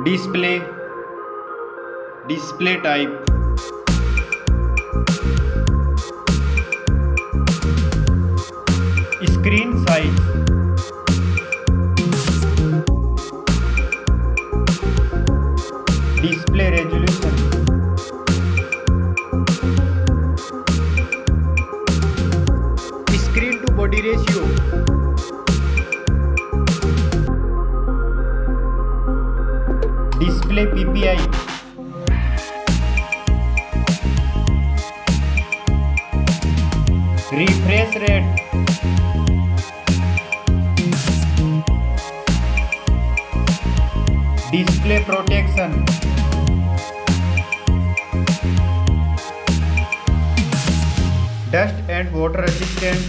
display type, screen size, display resolution, screen to body ratio, display PPI, refresh rate, display protection, dust and water resistant.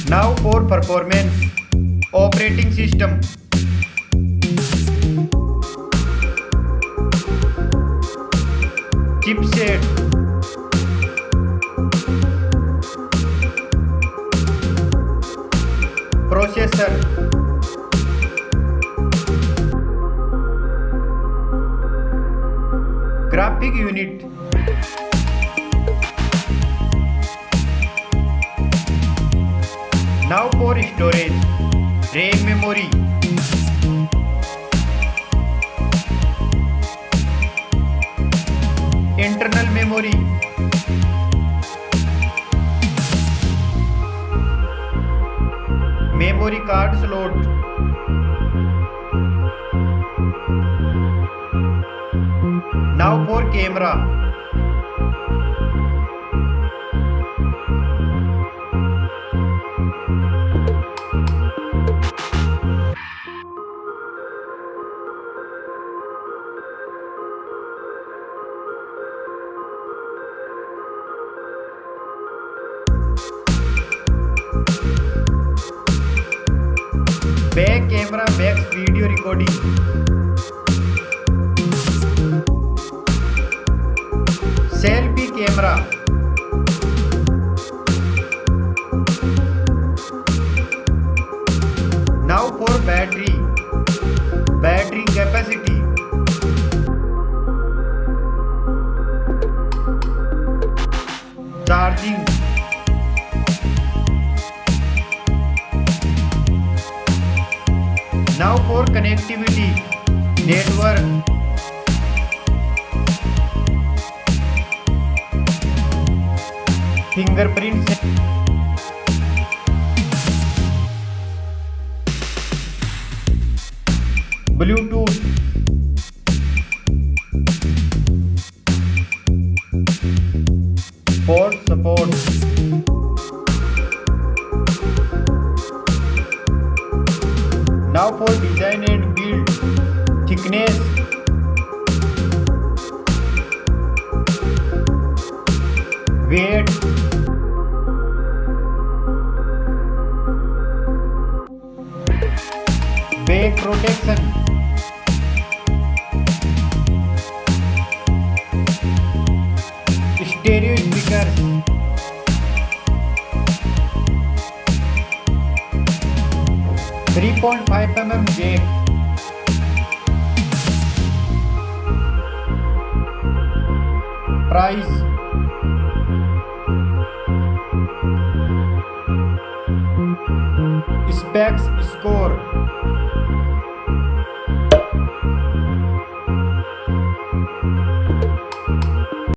Now for performance, operating system, chipset, processor, graphic unit, now for storage, RAM memory, internal memory, memory card slot, now for camera, back camera backs video recording, selfie camera, now for battery capacity, charging, now for connectivity, network, fingerprint, Bluetooth, port support, now for design and build, thickness, weight, back protection, stereo speakers, 3.5mm jack, price, specs, score,